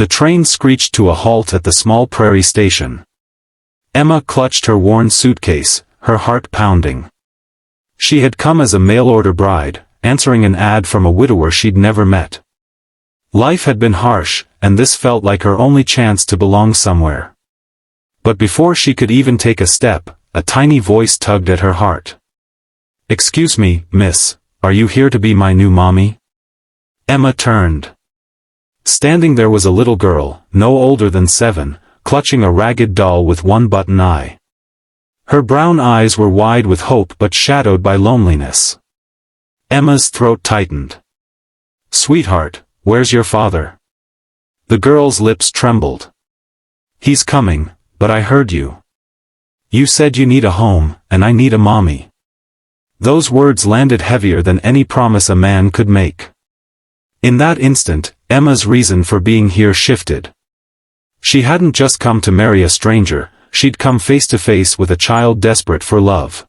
The train screeched to a halt at the small prairie station. Emma clutched her worn suitcase, her heart pounding. She had come as a mail-order bride, answering an ad from a widower she'd never met. Life had been harsh, and this felt like her only chance to belong somewhere. But before she could even take a step, a tiny voice tugged at her heart. "Excuse me, miss, are you here to be my new mommy?" Emma turned. Standing there was a little girl, no older than 7, clutching a ragged doll with one button eye. Her brown eyes were wide with hope but shadowed by loneliness. Emma's throat tightened. "Sweetheart, where's your father?" The girl's lips trembled. "He's coming, but I heard you. You said you need a home, and I need a mommy." Those words landed heavier than any promise a man could make. In that instant, Emma's reason for being here shifted. She hadn't just come to marry a stranger, she'd come face to face with a child desperate for love.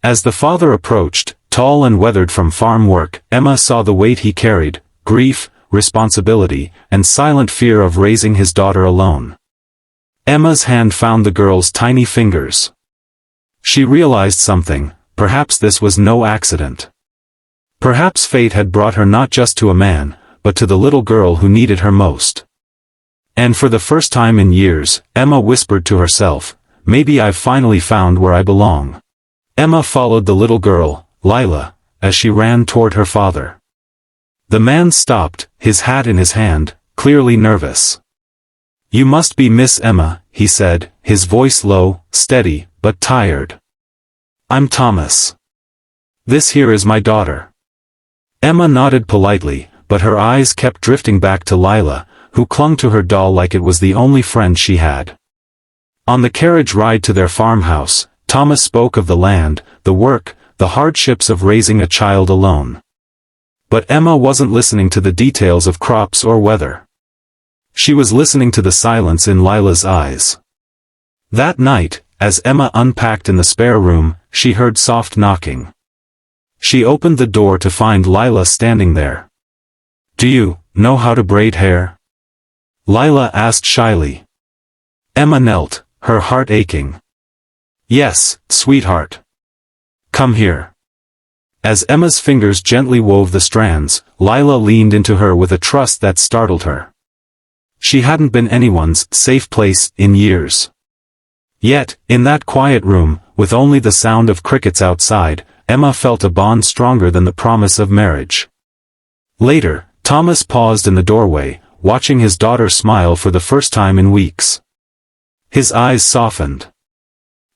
As the father approached, tall and weathered from farm work, Emma saw the weight he carried, grief, responsibility, and silent fear of raising his daughter alone. Emma's hand found the girl's tiny fingers. She realized something, perhaps this was no accident. Perhaps fate had brought her not just to a man, but to the little girl who needed her most. And for the first time in years, Emma whispered to herself, "Maybe I've finally found where I belong." Emma followed the little girl, Lila, as she ran toward her father. The man stopped, his hat in his hand, clearly nervous. "You must be Miss Emma," he said, his voice low, steady, but tired. "I'm Thomas. This here is my daughter." Emma nodded politely, but her eyes kept drifting back to Lila, who clung to her doll like it was the only friend she had. On the carriage ride to their farmhouse, Thomas spoke of the land, the work, the hardships of raising a child alone. But Emma wasn't listening to the details of crops or weather. She was listening to the silence in Lila's eyes. That night, as Emma unpacked in the spare room, she heard soft knocking. She opened the door to find Lila standing there. "Do you know how to braid hair?" Lila asked shyly. Emma knelt, her heart aching. "Yes, sweetheart. Come here." As Emma's fingers gently wove the strands, Lila leaned into her with a trust that startled her. She hadn't been anyone's safe place in years. Yet, in that quiet room, with only the sound of crickets outside, Emma felt a bond stronger than the promise of marriage. Later, Thomas paused in the doorway, watching his daughter smile for the first time in weeks. His eyes softened.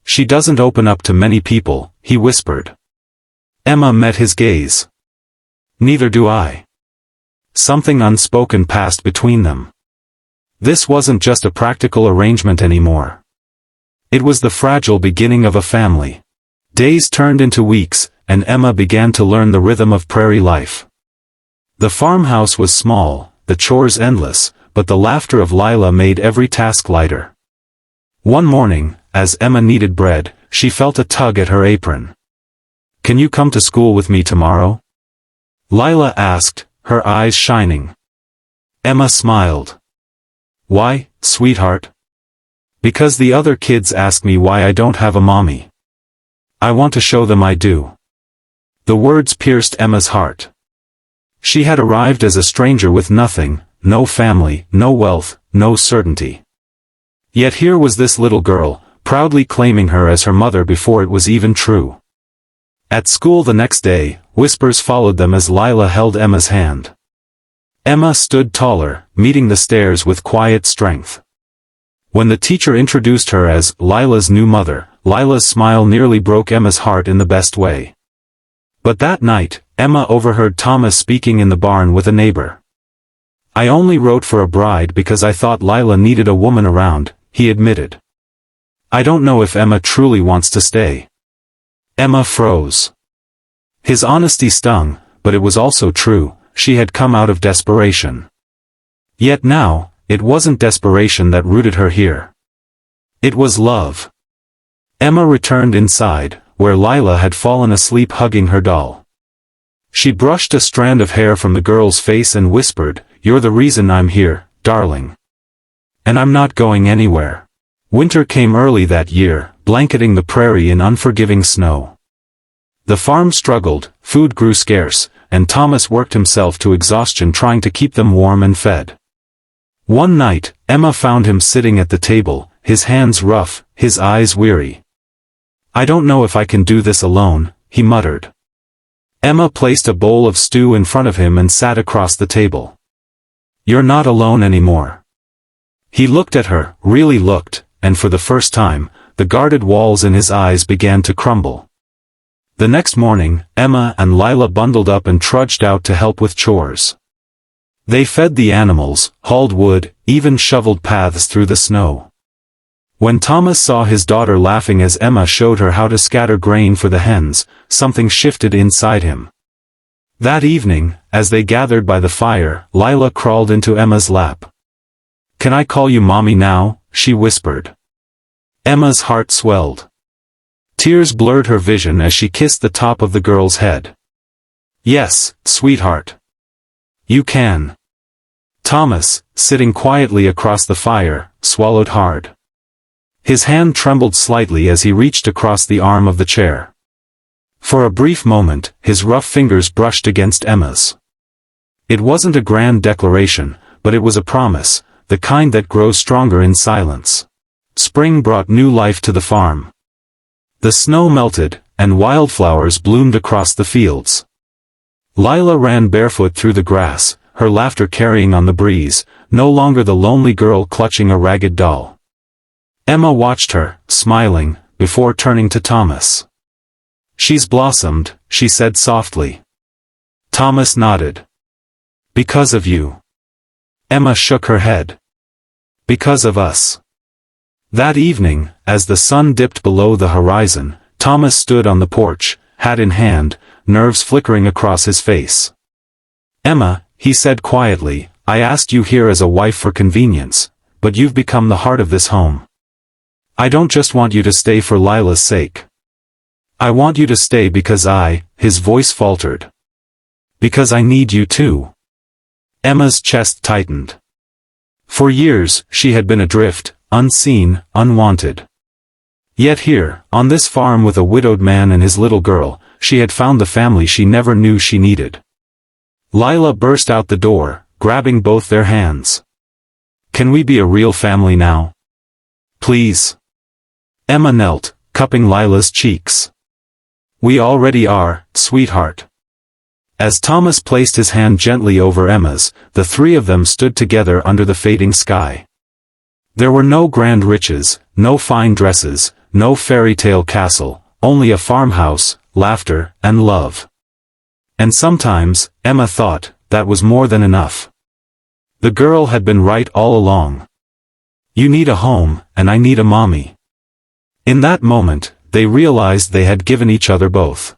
"She doesn't open up to many people," he whispered. Emma met his gaze. "Neither do I." Something unspoken passed between them. This wasn't just a practical arrangement anymore. It was the fragile beginning of a family. Days turned into weeks, and Emma began to learn the rhythm of prairie life. The farmhouse was small, the chores endless, but the laughter of Lila made every task lighter. One morning, as Emma kneaded bread, she felt a tug at her apron. "Can you come to school with me tomorrow?" Lila asked, her eyes shining. Emma smiled. "Why, sweetheart?" "Because the other kids ask me why I don't have a mommy. I want to show them I do." The words pierced Emma's heart. She had arrived as a stranger with nothing, no family, no wealth, no certainty. Yet here was this little girl, proudly claiming her as her mother before it was even true. At school the next day, whispers followed them as Lila held Emma's hand. Emma stood taller, meeting the stares with quiet strength. When the teacher introduced her as Lila's new mother, Lila's smile nearly broke Emma's heart in the best way. But that night, Emma overheard Thomas speaking in the barn with a neighbor. "I only wrote for a bride because I thought Lila needed a woman around," he admitted. "I don't know if Emma truly wants to stay." Emma froze. His honesty stung, but it was also true, she had come out of desperation. Yet now, it wasn't desperation that rooted her here. It was love. Emma returned inside, where Lila had fallen asleep hugging her doll. She brushed a strand of hair from the girl's face and whispered, "You're the reason I'm here, darling. And I'm not going anywhere. Winter came early that year, blanketing the prairie in unforgiving snow. The farm struggled, food grew scarce, and Thomas worked himself to exhaustion trying to keep them warm and fed. One night, Emma found him sitting at the table, his hands rough, his eyes weary. "I don't know if I can do this alone," he muttered. Emma placed a bowl of stew in front of him and sat across the table. "You're not alone anymore." He looked at her, really looked, and for the first time, the guarded walls in his eyes began to crumble. The next morning, Emma and Lila bundled up and trudged out to help with chores. They fed the animals, hauled wood, even shoveled paths through the snow. When Thomas saw his daughter laughing as Emma showed her how to scatter grain for the hens, something shifted inside him. That evening, as they gathered by the fire, Lila crawled into Emma's lap. "Can I call you Mommy now?" she whispered. Emma's heart swelled. Tears blurred her vision as she kissed the top of the girl's head. "Yes, sweetheart. You can." Thomas, sitting quietly across the fire, swallowed hard. His hand trembled slightly as he reached across the arm of the chair. For a brief moment, his rough fingers brushed against Emma's. It wasn't a grand declaration, but it was a promise, the kind that grows stronger in silence. Spring brought new life to the farm. The snow melted, and wildflowers bloomed across the fields. Lila ran barefoot through the grass, her laughter carrying on the breeze, no longer the lonely girl clutching a ragged doll. Emma watched her, smiling, before turning to Thomas. "She's blossomed," she said softly. Thomas nodded. "Because of you." Emma shook her head. "Because of us." That evening, as the sun dipped below the horizon, Thomas stood on the porch, hat in hand, nerves flickering across his face. "Emma," he said quietly, "I asked you here as a wife for convenience, but you've become the heart of this home. I don't just want you to stay for Lila's sake. I want you to stay because his voice faltered. Because I need you too." Emma's chest tightened. For years, she had been adrift, unseen, unwanted. Yet here, on this farm with a widowed man and his little girl, she had found the family she never knew she needed. Lila burst out the door, grabbing both their hands. "Can we be a real family now? Please?" Emma knelt, cupping Lila's cheeks. "We already are, sweetheart." As Thomas placed his hand gently over Emma's, the three of them stood together under the fading sky. There were no grand riches, no fine dresses, no fairy tale castle, only a farmhouse, laughter, and love. And sometimes, Emma thought, that was more than enough. The girl had been right all along. You need a home, and I need a mommy. In that moment, they realized they had given each other both.